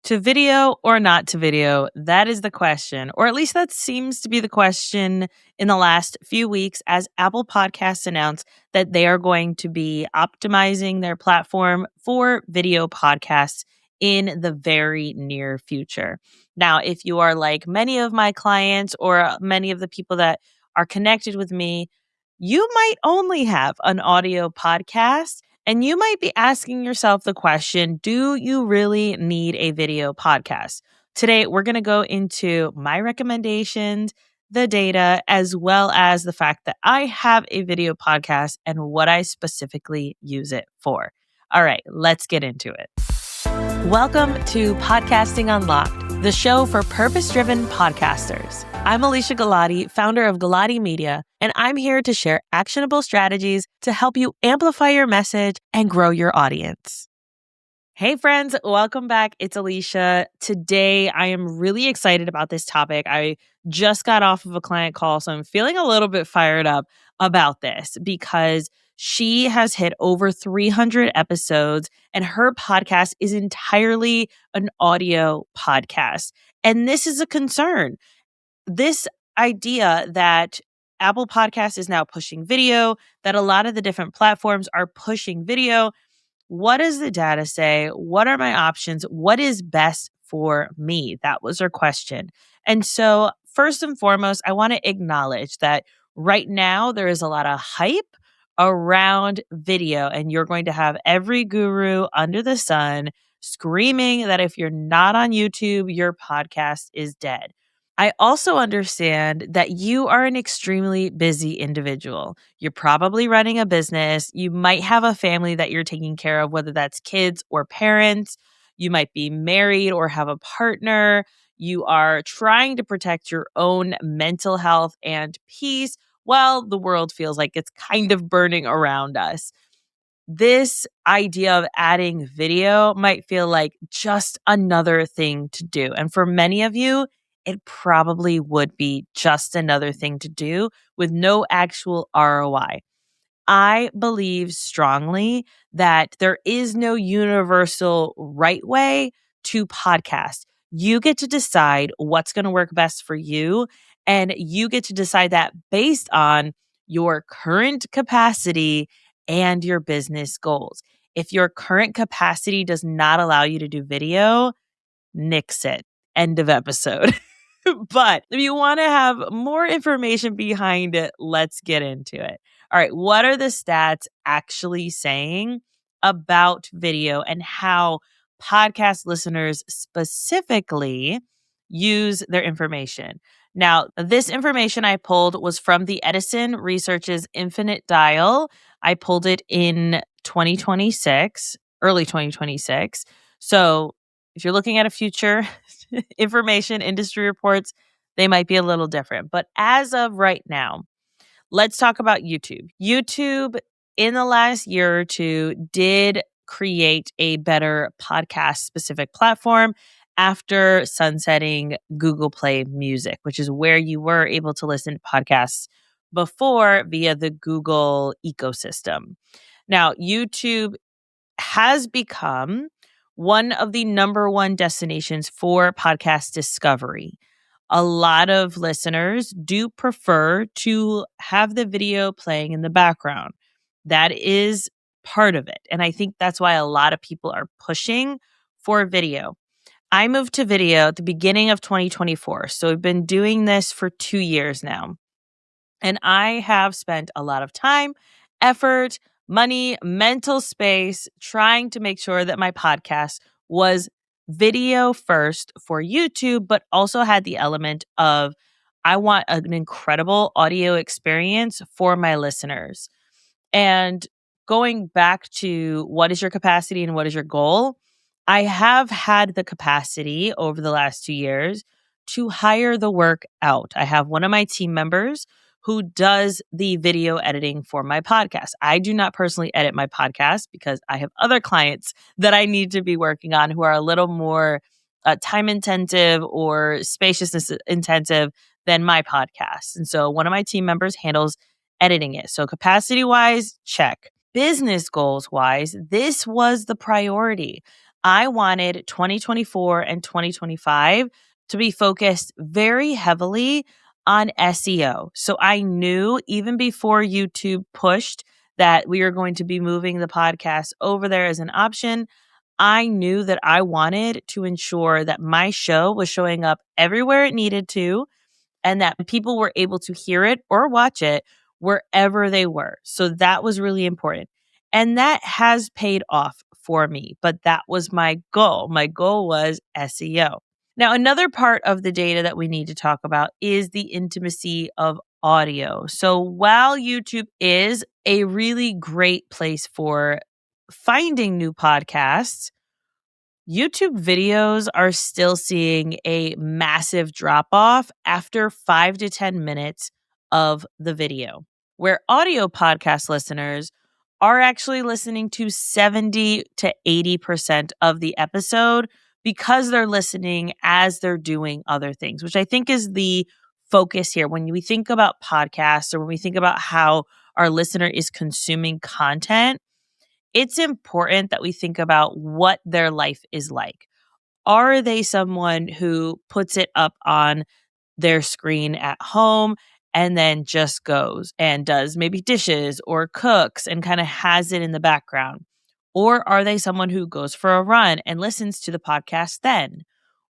To video or not to video? That is the question, or at least that seems to be the question in the last few weeks as Apple Podcasts announced that they are going to be optimizing their platform for video podcasts in the very near future. Now, if you are like many of my clients or many of the people that are connected with me, you might only have an audio podcast. And you might be asking yourself the question, do you really need a video podcast? Today, we're going to go into my recommendations, the data, as well as the fact that I have a video podcast and what I specifically use it for. All right, let's get into it. Welcome to Podcasting Unlocked, the show for purpose-driven podcasters. I'm Alesia Galati, founder of Galati Media, and I'm here to share actionable strategies to help you amplify your message and grow your audience. Hey friends, welcome back. It's Alesia. Today, I am really excited about this topic. I just got off of a client call, so I'm feeling a little bit fired up about this because she has hit over 300 episodes and her podcast is entirely an audio podcast. And this is a concern. This idea that Apple Podcasts is now pushing video, that a lot of the different platforms are pushing video. What does the data say? What are my options? What is best for me? That was her question. And so, first and foremost, I want to acknowledge that right now there is a lot of hype around video, and you're going to have every guru under the sun screaming that if you're not on YouTube, your podcast is dead. I also understand that you are an extremely busy individual. You're probably running a business. You might have a family that you're taking care of, whether that's kids or parents. You might be married or have a partner. You are trying to protect your own mental health and peace while the world feels like it's kind of burning around us. This idea of adding video might feel like just another thing to do. And for many of you, it probably would be just another thing to do with no actual ROI. I believe strongly that there is no universal right way to podcast. You get to decide what's going to work best for you, and you get to decide that based on your current capacity and your business goals. If your current capacity does not allow you to do video, nix it. End of episode. But if you want to have more information behind it, let's get into it. All right, what are the stats actually saying about video and how podcast listeners specifically use their information? Now, this information I pulled was from the Edison Research's Infinite Dial. I pulled it in 2026, early 2026. So if you're looking at a future information industry reports, they might be a little different. But as of right now, let's talk about YouTube. YouTube in the last year or two did create a better podcast specific platform after sunsetting Google Play Music, which is where you were able to listen to podcasts before via the Google ecosystem. Now, YouTube has become one of the number one destinations for podcast discovery. A lot of listeners do prefer to have the video playing in the background. That is part of it. And I think that's why a lot of people are pushing for video. I moved to video at the beginning of 2024. So I've been doing this for 2 years now. And I have spent a lot of time, effort, money, mental space trying to make sure that my podcast was video first for YouTube, but also had the element of I want an incredible audio experience for my listeners. And going back to what is your capacity and what is your goal, I have had the capacity over the last 2 years to hire the work out. I have one of my team members who does the video editing for my podcast. I do not personally edit my podcast because I have other clients that I need to be working on who are a little more time intensive or spaciousness intensive than my podcast. And so one of my team members handles editing it. So capacity wise, check. Business goals wise, this was the priority. I wanted 2024 and 2025 to be focused very heavily on SEO. So I knew even before YouTube pushed that we were going to be moving the podcast over there as an option, I knew that I wanted to ensure that my show was showing up everywhere it needed to and that people were able to hear it or watch it wherever they were. So that was really important. And that has paid off for me, but that was my goal. My goal was SEO. Now, another part of the data that we need to talk about is the intimacy of audio. So while YouTube is a really great place for finding new podcasts, YouTube videos are still seeing a massive drop off after 5 to 10 minutes of the video, where audio podcast listeners are actually listening to 70 to 80% of the episode because they're listening as they're doing other things, which I think is the focus here. When we think about podcasts or when we think about how our listener is consuming content, it's important that we think about what their life is like. Are they someone who puts it up on their screen at home and then just goes and does maybe dishes or cooks and kind of has it in the background? Or are they someone who goes for a run and listens to the podcast then?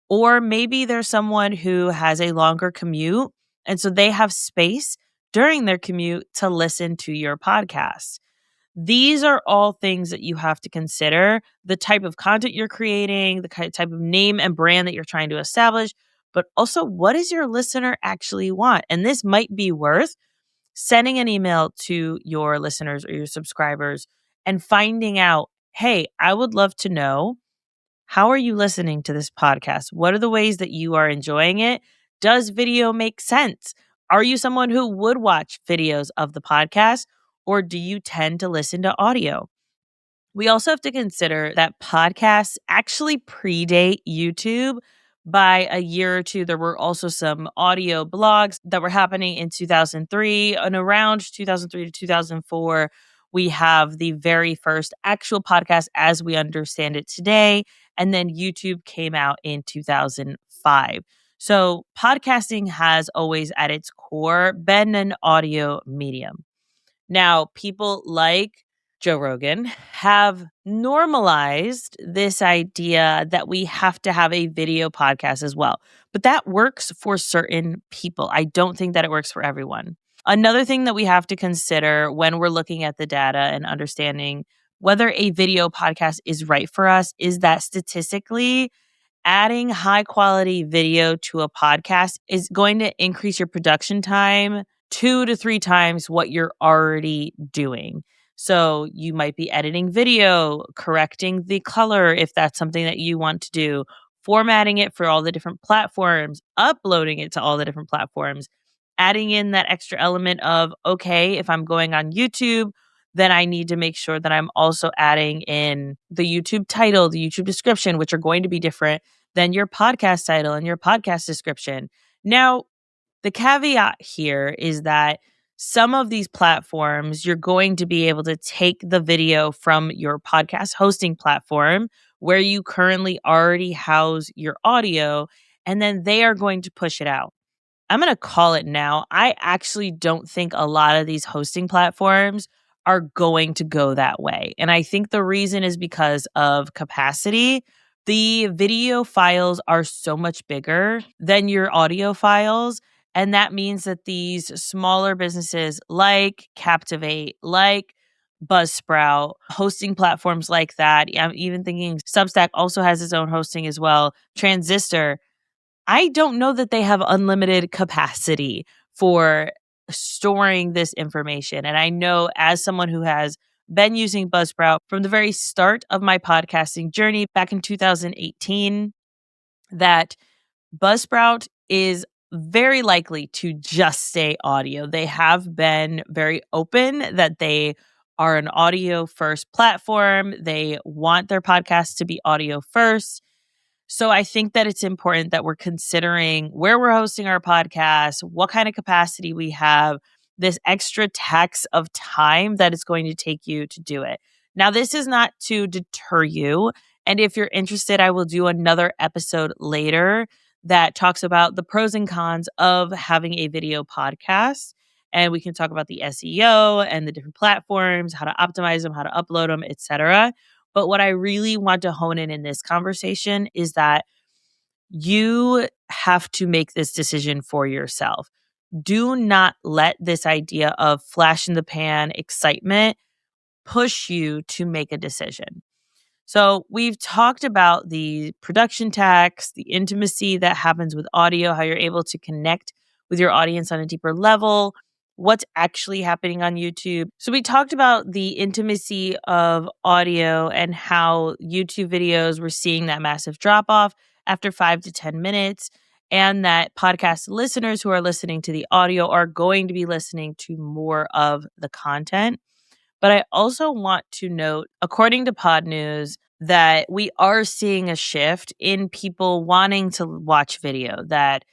Or maybe there's someone who has a longer commute and so they have space during their commute to listen to your podcast. These are all things that you have to consider, the type of content you're creating, the type of name and brand that you're trying to establish, but also what does your listener actually want? And this might be worth sending an email to your listeners or your subscribers and finding out, hey, I would love to know, how are you listening to this podcast? What are the ways that you are enjoying it? Does video make sense? Are you someone who would watch videos of the podcast, or do you tend to listen to audio? We also have to consider that podcasts actually predate YouTube by a year or two. There were also some audio blogs that were happening in 2003, and around 2003 to 2004, we have the very first actual podcast as we understand it today. And then YouTube came out in 2005. So podcasting has always at its core been an audio medium. Now, people like Joe Rogan have normalized this idea that we have to have a video podcast as well. But that works for certain people. I don't think that it works for everyone. Another thing that we have to consider when we're looking at the data and understanding whether a video podcast is right for us is that statistically, adding high quality video to a podcast is going to increase your production time 2 to 3 times what you're already doing. So you might be editing video, correcting the color if that's something that you want to do, formatting it for all the different platforms, uploading it to all the different platforms, adding in that extra element of, okay, if I'm going on YouTube, then I need to make sure that I'm also adding in the YouTube title, the YouTube description, which are going to be different than your podcast title and your podcast description. Now, the caveat here is that some of these platforms, you're going to be able to take the video from your podcast hosting platform where you currently already house your audio, and then they are going to push it out. I'm going to call it now. I actually don't think a lot of these hosting platforms are going to go that way. And I think the reason is because of capacity. The video files are so much bigger than your audio files. And that means that these smaller businesses like Captivate, like Buzzsprout, hosting platforms like that, I'm even thinking Substack also has its own hosting as well, Transistor, I don't know that they have unlimited capacity for storing this information. And I know as someone who has been using Buzzsprout from the very start of my podcasting journey back in 2018, that Buzzsprout is very likely to just stay audio. They have been very open that they are an audio first platform. They want their podcasts to be audio first. So I think that it's important that we're considering where we're hosting our podcast, what kind of capacity we have, this extra tax of time that it's going to take you to do it. Now, this is not to deter you. And if you're interested, I will do another episode later that talks about the pros and cons of having a video podcast. And we can talk about the SEO and the different platforms, how to optimize them, how to upload them, etc. But what I really want to hone in this conversation is that you have to make this decision for yourself. Do not let this idea of flash in the pan excitement push you to make a decision. So, we've talked about the production tax, the intimacy that happens with audio, how you're able to connect with your audience on a deeper level, what's actually happening on YouTube. So, we talked about the intimacy of audio and how YouTube videos were seeing that massive drop off after 5 to 10 minutes, and that podcast listeners who are listening to the audio are going to be listening to more of the content. But I also want to note, according to Pod News, that we are seeing a shift in people wanting to watch video, that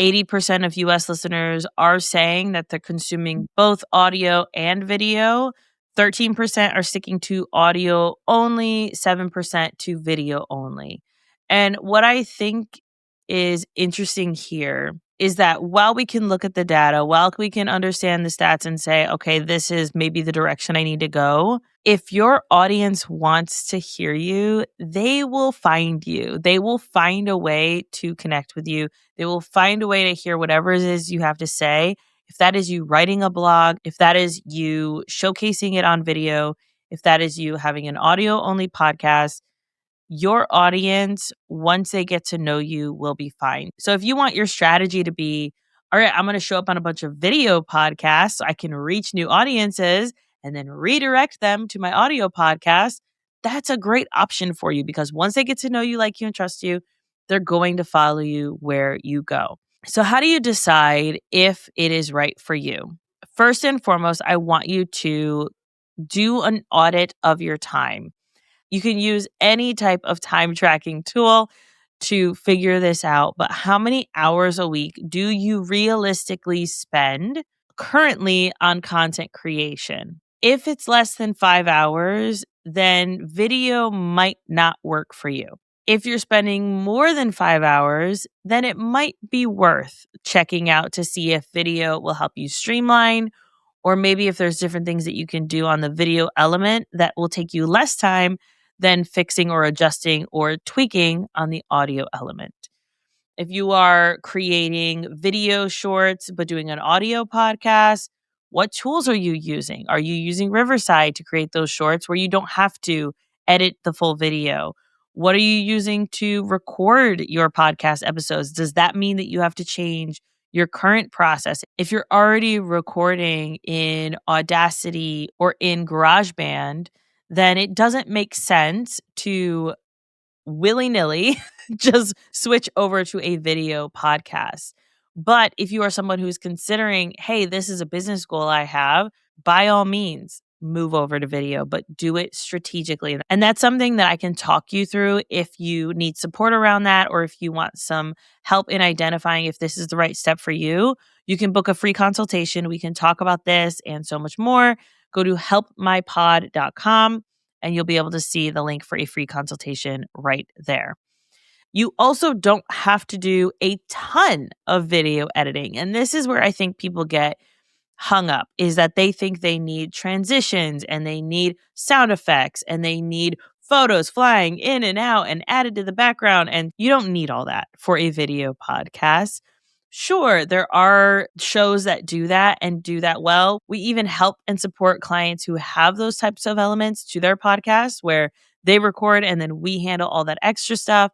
80% of US listeners are saying that they're consuming both audio and video. 13% are sticking to audio only, 7% to video only. And what I think is interesting here is that while we can look at the data, while we can understand the stats and say, okay, this is maybe the direction I need to go, if your audience wants to hear you, they will find you. They will find a way to connect with you. They will find a way to hear whatever it is you have to say. If that is you writing a blog, if that is you showcasing it on video, if that is you having an audio only podcast, your audience, once they get to know you, will be fine. So if you want your strategy to be, all right, I'm going to show up on a bunch of video podcasts so I can reach new audiences and then redirect them to my audio podcast, that's a great option for you because once they get to know you, like you, and trust you, they're going to follow you where you go. So how do you decide if it is right for you? First and foremost, I want you to do an audit of your time. You can use any type of time tracking tool to figure this out, but how many hours a week do you realistically spend currently on content creation? If it's less than 5 hours, then video might not work for you. If you're spending more than 5 hours, then it might be worth checking out to see if video will help you streamline, or maybe if there's different things that you can do on the video element that will take you less time than fixing or adjusting or tweaking on the audio element. If you are creating video shorts but doing an audio podcast, what tools are you using? Are you using Riverside to create those shorts where you don't have to edit the full video? What are you using to record your podcast episodes? Does that mean that you have to change your current process? If you're already recording in Audacity or in GarageBand, then it doesn't make sense to willy-nilly just switch over to a video podcast. But if you are someone who's considering, hey, this is a business goal I have, by all means, move over to video, but do it strategically. And that's something that I can talk you through if you need support around that, or if you want some help in identifying if this is the right step for you. You can book a free consultation. We can talk about this and so much more. Go to helpmypod.com and you'll be able to see the link for a free consultation right there. You also don't have to do a ton of video editing. And this is where I think people get hung up, is that they think they need transitions and they need sound effects and they need photos flying in and out and added to the background. And you don't need all that for a video podcast. Sure, there are shows that do that and do that well. We even help and support clients who have those types of elements to their podcasts where they record and then we handle all that extra stuff.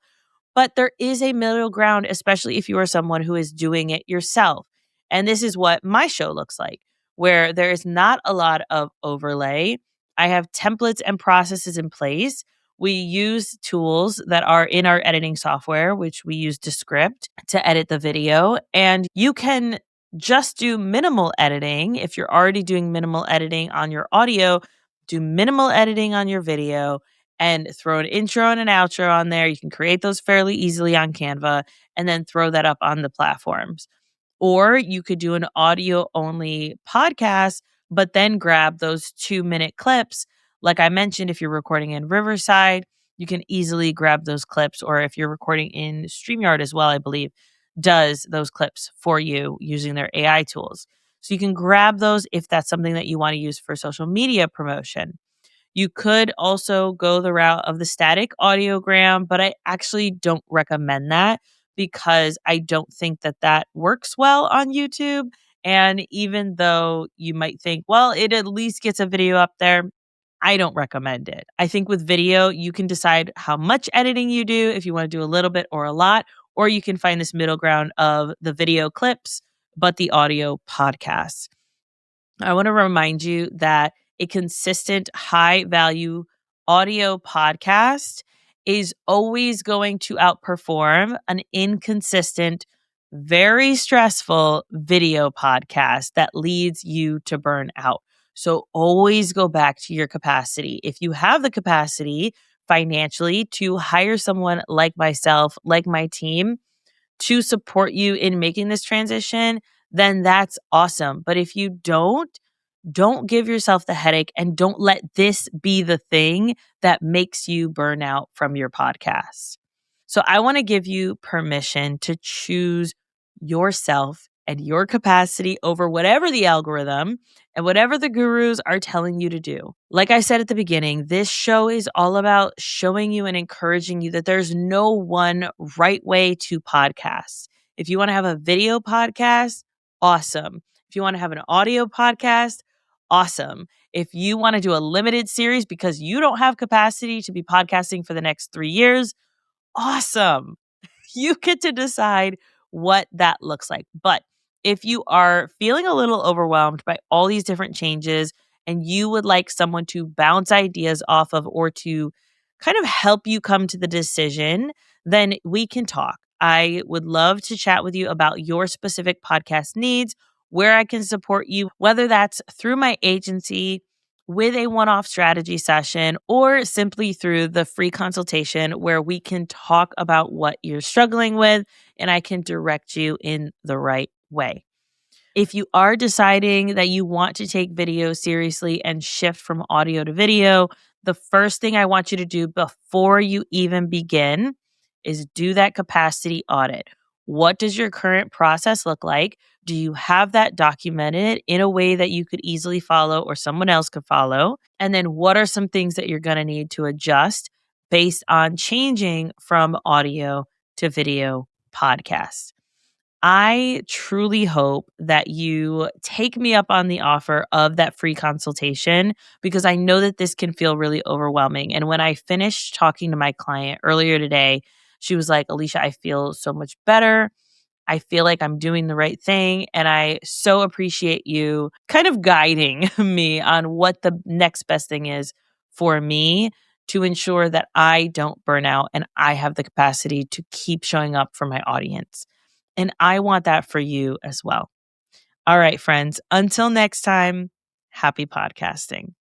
But there is a middle ground, especially if you are someone who is doing it yourself. And this is what my show looks like, where there is not a lot of overlay. I have templates and processes in place. We use tools that are in our editing software, which we use Descript to edit the video. And you can just do minimal editing. If you're already doing minimal editing on your audio, do minimal editing on your video and throw an intro and an outro on there. You can create those fairly easily on Canva and then throw that up on the platforms. Or you could do an audio only podcast, but then grab those 2-minute clips. Like I mentioned, if you're recording in Riverside, you can easily grab those clips. Or if you're recording in StreamYard as well, I believe, does those clips for you using their AI tools. So you can grab those if that's something that you want to use for social media promotion. You could also go the route of the static audiogram, but I actually don't recommend that because I don't think that that works well on YouTube. And even though you might think, well, it at least gets a video up there, I don't recommend it. I think with video, you can decide how much editing you do, if you want to do a little bit or a lot, or you can find this middle ground of the video clips, but the audio podcasts. I want to remind you that a consistent, high value audio podcast is always going to outperform an inconsistent, very stressful video podcast that leads you to burn out. So always go back to your capacity. If you have the capacity financially to hire someone like myself, like my team, to support you in making this transition, then that's awesome. But if you don't give yourself the headache and don't let this be the thing that makes you burn out from your podcast. So I want to give you permission to choose yourself and your capacity over whatever the algorithm and whatever the gurus are telling you to do. Like I said at the beginning, this show is all about showing you and encouraging you that there's no one right way to podcast. If you want to have a video podcast, awesome. If you want to have an audio podcast, awesome. If you want to do a limited series because you don't have capacity to be podcasting for the next 3 years, awesome. You get to decide what that looks like. But if you are feeling a little overwhelmed by all these different changes and you would like someone to bounce ideas off of or to kind of help you come to the decision, then we can talk. I would love to chat with you about your specific podcast needs, where I can support you, whether that's through my agency with a one off strategy session or simply through the free consultation where we can talk about what you're struggling with and I can direct you in the right way. If you are deciding that you want to take video seriously and shift from audio to video, the first thing I want you to do before you even begin is do that capacity audit. What does your current process look like? Do you have that documented in a way that you could easily follow or someone else could follow? And then what are some things that you're going to need to adjust based on changing from audio to video podcast? I truly hope that you take me up on the offer of that free consultation because I know that this can feel really overwhelming. And when I finished talking to my client earlier today, she was like, Alesia, I feel so much better. I feel like I'm doing the right thing. And I so appreciate you kind of guiding me on what the next best thing is for me to ensure that I don't burn out and I have the capacity to keep showing up for my audience. And I want that for you as well. All right, friends, until next time, happy podcasting.